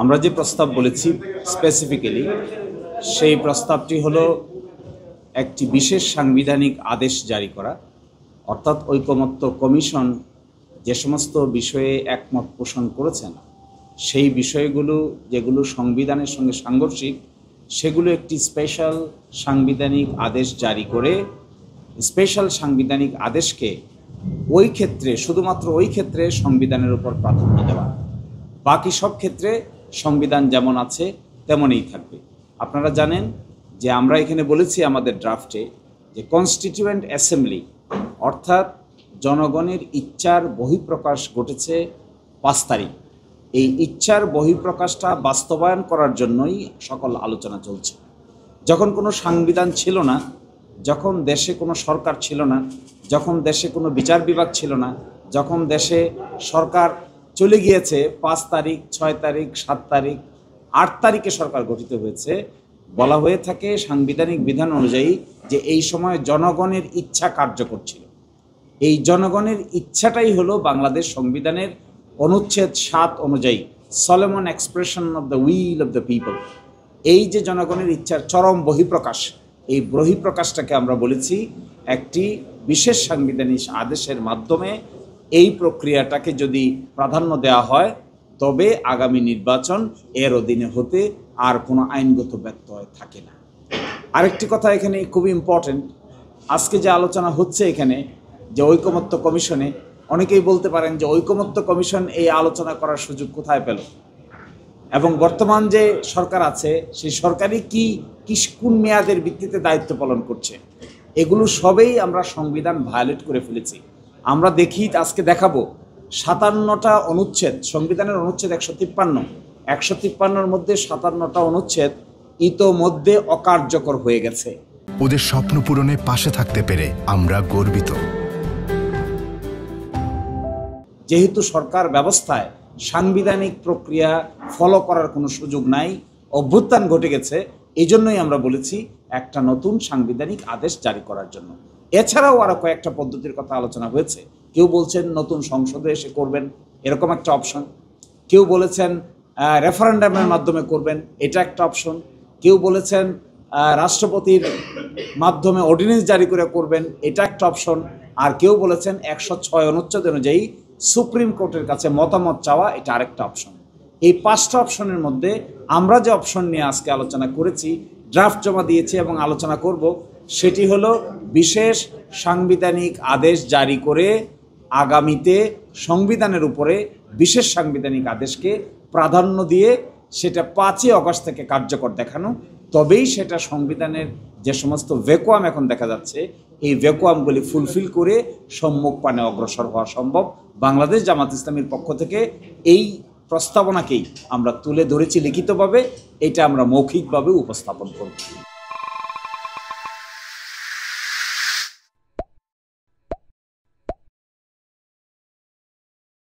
আমরা যে প্রস্তাব বলেছি স্পেসিফিক্যালি সেই প্রস্তাবটি হলো একটি বিশেষ সাংবিধানিক আদেশ জারি করা, অর্থাৎ ঐকমত্য কমিশন যে সমস্ত বিষয়ে একমত পোষণ করেছেন সেই বিষয়গুলো যেগুলো সংবিধানের সঙ্গে সাংঘর্ষিক সেগুলো একটি স্পেশাল সাংবিধানিক আদেশ জারি করে স্পেশাল সাংবিধানিক আদেশকে ওই ক্ষেত্রে শুধুমাত্র ওই ক্ষেত্রে সংবিধানের উপর প্রাধান্য দেওয়া, বাকি সব ক্ষেত্রে সংবিধান যেমন আছে তেমনই থাকবে। আপনারা জানেন যে আমরা এখানে বলেছি আমাদের ড্রাফটে যে কনস্টিটিউয়েন্ট অ্যাসেম্বলি অর্থাৎ জনগণের ইচ্ছার বহিঃপ্রকাশ ঘটেছে 5 তারিখ। এই ইচ্ছার বহিঃপ্রকাশটা বাস্তবায়ন করার জন্যই সকল আলোচনা চলছে। যখন কোনো সংবিধান ছিল না, যখন দেশে কোনো সরকার ছিল না, যখন দেশে কোনো বিচার বিভাগ ছিল না, যখন দেশে সরকার চলে গিয়েছে 5 তারিখ, 6 তারিখ, 7 তারিখ, 8 তারিখে সরকার গঠিত হয়েছে, বলা হয়ে থাকে সাংবিধানিক বিধান অনুযায়ী যে এই সময় জনগণের ইচ্ছা কার্যকর ছিল। এই জনগণের ইচ্ছাটাই হলো বাংলাদেশ সংবিধানের অনুচ্ছেদ 7 অনুযায়ী Solomon expression of the will of the people. এই যে জনগণের ইচ্ছার চরম বহিঃপ্রকাশ, এই বহিঃপ্রকাশটাকে আমরা বলেছি একটি বিশেষ সাংবিধানিক আদেশের মাধ্যমে এই প্রক্রিয়াটাকে যদি প্রাধান্য দেওয়া হয় তবে আগামী নির্বাচন এর অধীনে হতে আর কোনো আইনগত ব্যত্যয় থাকে না। আরেকটি কথা এখানে খুবই ইম্পর্টেন্ট, আজকে যে আলোচনা হচ্ছে এখানে যে ঐকমত্য কমিশনে, অনেকেই বলতে পারেন যে ঐকমত্য কমিশন এই আলোচনা করার সুযোগ কোথায় পেল, এবং বর্তমান যে সরকার আছে সেই সরকারই কোন মেয়াদের ভিত্তিতে দায়িত্ব পালন করছে, এগুলো সবেই আমরা সংবিধান ভায়োলেট করে ফেলেছি। আমরা দেখি আজকে দেখাবো 57টা অনুচ্ছেদ, সংবিধানের অনুচ্ছেদ 153-153-র মধ্যে 57টা অনুচ্ছেদ ইতোমধ্যে অকার্যকর হয়ে গেছে। ওদের স্বপ্ন পূরণে পাশে থাকতে পেরে আমরা গর্বিত। যেহেতু সরকার ব্যবস্থায় সাংবিধানিক প্রক্রিয়া ফলো করার কোনো সুযোগ নাই, অভ্যুত্থান ঘটে গেছে, এই জন্যই আমরা বলেছি একটা নতুন সাংবিধানিক আদেশ জারি করার জন্য। এছাড়াও আরও কয়েকটা পদ্ধতির কথা আলোচনা হয়েছে। কেউ বলছেন নতুন সংসদে এসে করবেন, এরকম একটা অপশন। কেউ বলেছেন রেফারেন্ডামের মাধ্যমে করবেন, এটা একটা অপশন। কেউ বলেছেন রাষ্ট্রপতির মাধ্যমে অর্ডিন্যান্স জারি করে করবেন, এটা একটা অপশন। আর কেউ বলেছেন 106 অনুচ্ছেদ অনুযায়ী সুপ্রিম কোর্টের কাছে মতামত চাওয়া, এটা আরেকটা অপশন। এই 5টা অপশনের মধ্যে আমরা যে অপশন নিয়ে আজকে আলোচনা করেছি, ড্রাফট জমা দিয়েছি এবং আলোচনা করব, সেটি হলো বিশেষ সাংবিধানিক আদেশ জারি করে আগামীতে সংবিধানের উপরে বিশেষ সাংবিধানিক আদেশকে প্রাধান্য দিয়ে সেটা 5ই আগস্ট থেকে কার্যকর দেখানো, তবেই সেটা সংবিধানের যে সমস্ত ভ্যাকুয়াম এখন দেখা যাচ্ছে এই ভ্যাকুয়ামগুলি ফুলফিল করে সম্মুখ পানে অগ্রসর হওয়া সম্ভব। বাংলাদেশ জামাত ইসলামীর পক্ষ থেকে এই প্রস্তাবনাকেই আমরা তুলে ধরেছি লিখিতভাবে, এটা আমরা মৌখিকভাবে উপস্থাপন করব।